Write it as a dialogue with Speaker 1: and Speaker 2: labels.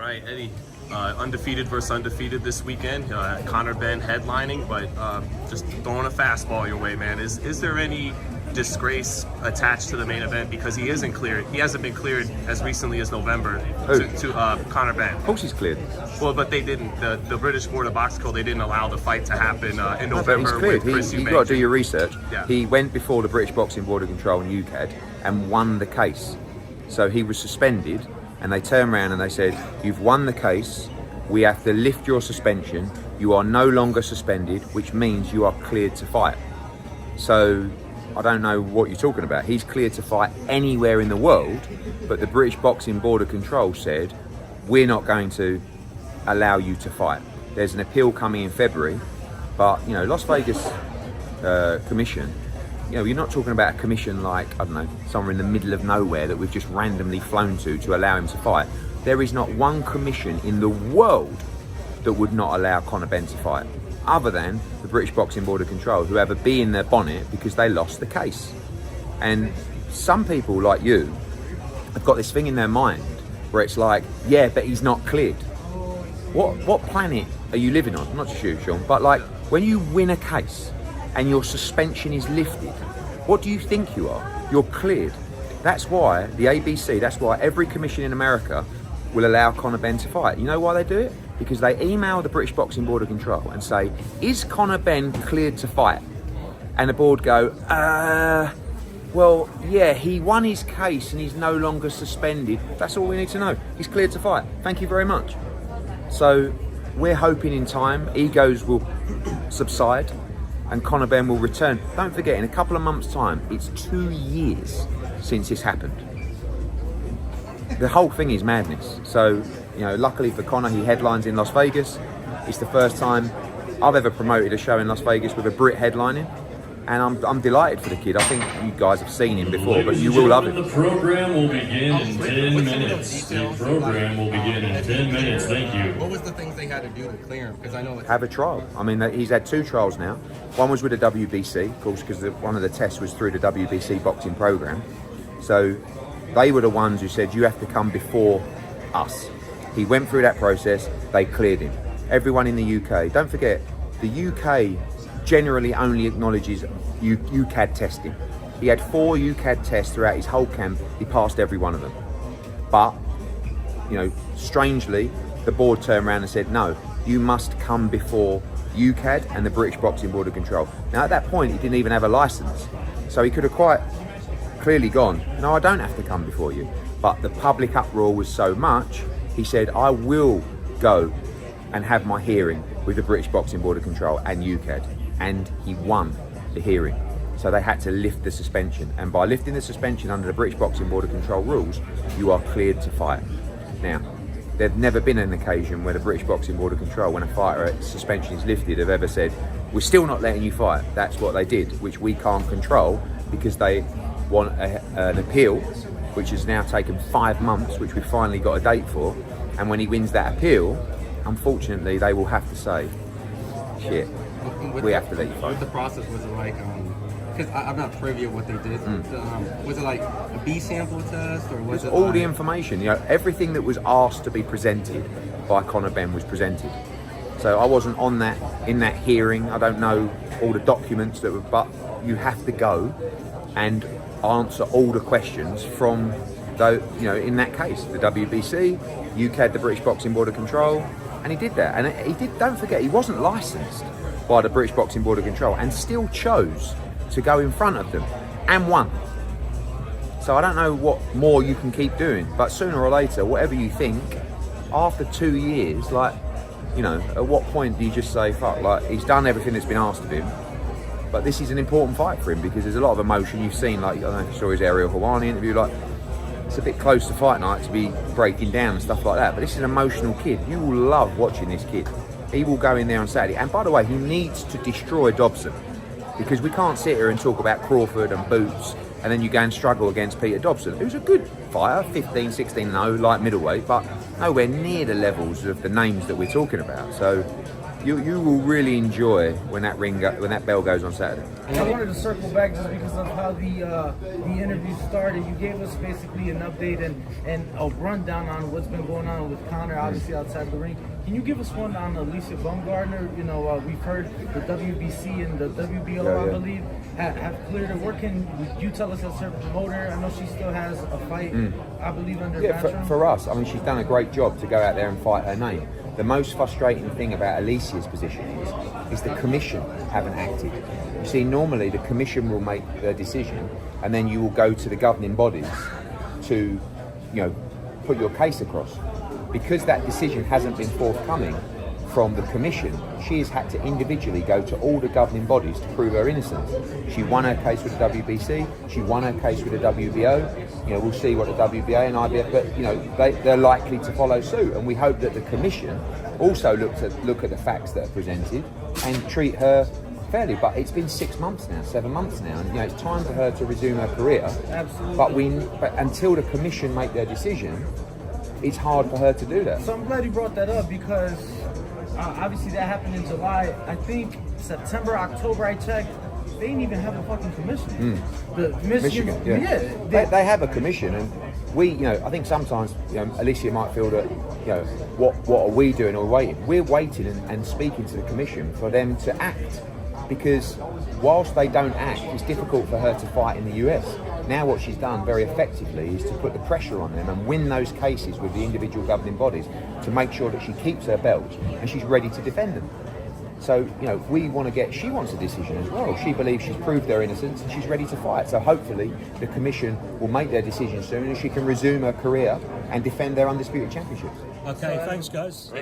Speaker 1: right, Eddie. Undefeated versus undefeated this weekend. Conor Benn headlining, but just throwing a fastball your way, man. Is there any disgrace attached to the main event because he isn't cleared? He hasn't been cleared as recently as November to Conor Benn.
Speaker 2: Of course he's cleared.
Speaker 1: Well, but they didn't. The British Board of Box Control, they didn't allow the fight to happen in November.
Speaker 2: He's cleared.
Speaker 1: With Chris
Speaker 2: You've got to do your research.
Speaker 1: Yeah.
Speaker 2: He went before the British Boxing Board of Control in UCAD and won the case. So he was suspended, and they turned around and they said, "You've won the case. We have to lift your suspension. You are no longer suspended, which means you are cleared to fight." So I don't know what you're talking about. He's cleared to fight anywhere in the world, but the British Boxing Board of Control said, "We're not going to allow you to fight." There's an appeal coming in February, but you know, Las Vegas Commission, you know, you're not talking about a commission like, I don't know, somewhere in the middle of nowhere that we've just randomly flown to allow him to fight. There is not one commission in the world that would not allow Conor Benn to fight, other than the British Boxing Board of Control, who have a bee in their bonnet because they lost the case. And some people like you have got this thing in their mind where it's like, yeah, but he's not cleared. What planet are you living on? Not just you, Sean, but like when you win a case and your suspension is lifted, what do you think you are? You're cleared. That's why the ABC, that's why every commission in America will allow Conor Benn to fight. You know why they do it? Because they email the British Boxing Board of Control and say, "Is Conor Benn cleared to fight?" And the board go, well, yeah, he won his case and he's no longer suspended. That's all we need to know. He's cleared to fight. Thank you very much. So we're hoping in time, egos will subside and Conor Benn will return. Don't forget, in a couple of months' time, it's 2 years since this happened. The whole thing is madness. So, you know, luckily for Conor, he headlines in Las Vegas. It's the first time I've ever promoted a show in Las Vegas with a Brit headlining, and I'm delighted for the kid. I think you guys have seen him before, but you will love him.
Speaker 3: The program will begin in 10 minutes. The program will begin in 10 minutes. Thank you.
Speaker 4: What was the things they had to do to clear him? Because I know it's...
Speaker 2: Have a trial. I mean, he's had 2 trials now. One was with the WBC, of course, because one of the tests was through the WBC boxing program. So they were the ones who said, you have to come before us. He went through that process, they cleared him. Everyone in the UK, don't forget, the UK generally only acknowledges UCAD testing. He had 4 UCAD tests throughout his whole camp, he passed every one of them. But, you know, strangely, the board turned around and said, no, you must come before UCAD and the British Boxing Board of Control. Now at that point, he didn't even have a license. So he could have quite clearly gone, no, I don't have to come before you. But the public uproar was so much, he said, I will go and have my hearing with the British Boxing Board of Control and UCAD. And he won the hearing. So they had to lift the suspension. And by lifting the suspension under the British Boxing Board of Control rules, you are cleared to fight. Now, there's never been an occasion where the British Boxing Board of Control, when a fighter suspension is lifted, have ever said, we're still not letting you fight. That's what they did, which we can't control because they want an appeal, which has now taken 5 months, which we finally got a date for. And when he wins that appeal, unfortunately, they will have to say, shit, we have to let you fight.
Speaker 4: What the process was it like? Because I'm not privy of what they did. Was it like a B sample test, or was it
Speaker 2: all
Speaker 4: like...
Speaker 2: the information? You know, everything that was asked to be presented by Conor Benn was presented. So I wasn't on that in that hearing. I don't know all the documents that were, but you have to go and answer all the questions from, though, you know, in that case, the WBC, UCAD, the British Boxing Board of Control, and he did that. And he did. Don't forget, he wasn't licensed by the British Boxing Board of Control, and still chose to go in front of them and won. So I don't know what more you can keep doing, but sooner or later, whatever you think, after 2 years, like, you know, at what point do you just say, fuck, like, he's done everything that's been asked of him, but this is an important fight for him because there's a lot of emotion. You've seen, like, I don't know if you saw his Ariel Helwani interview, like, it's a bit close to fight night to be breaking down and stuff like that, but this is an emotional kid. You will love watching this kid. He will go in there on Saturday, and by the way, he needs to destroy Dobson, because we can't sit here and talk about Crawford and Boots and then you go and struggle against Peter Dobson, who's a good fighter, 15, 16-0, light middleweight, but nowhere near the levels of the names that we're talking about. So You will really enjoy when that bell goes on Saturday.
Speaker 5: I wanted to circle back just because of how the interview started. You gave us basically an update and a rundown on what's been going on with Conor, obviously outside the ring. Can you give us one on Alycia Baumgardner? You know, we've heard the WBC and the WBO, I believe, have cleared her. Where can you tell us as her promoter? I know she still has a fight, I believe, under Battram.
Speaker 2: For us, I mean, she's done a great job to go out there and fight her name. The most frustrating thing about Alicia's position is the commission haven't acted. You see, normally the commission will make their decision, and then you will go to the governing bodies to, you know, put your case across. Because that decision hasn't been forthcoming from the commission, she has had to individually go to all the governing bodies to prove her innocence. She won her case with the WBC, she won her case with the WBO. You know, we'll see what the WBA and IBF, but you know, they're likely to follow suit, and we hope that the commission also look at the facts that are presented and treat her fairly. But it's been 6 months now, 7 months now, and you know, it's time for her to resume her career.
Speaker 5: Absolutely.
Speaker 2: But until the commission make their decision, it's hard for her to do that.
Speaker 5: So I'm glad you brought that up because obviously that happened in July. I think September, October, I checked, they didn't even have a fucking commission. The
Speaker 2: Michigan, they have a commission, and we, you know, I think sometimes, you know, Alycia might feel that, you know, what are we doing or waiting? We're waiting and speaking to the commission for them to act, because whilst they don't act, it's difficult for her to fight in the US. Now what she's done very effectively is to put the pressure on them and win those cases with the individual governing bodies to make sure that she keeps her belts and she's ready to defend them. So, you know, she wants a decision as well. She believes she's proved her innocence and she's ready to fight. So hopefully the commission will make their decision soon and she can resume her career and defend their undisputed championships.
Speaker 6: Okay, thanks guys.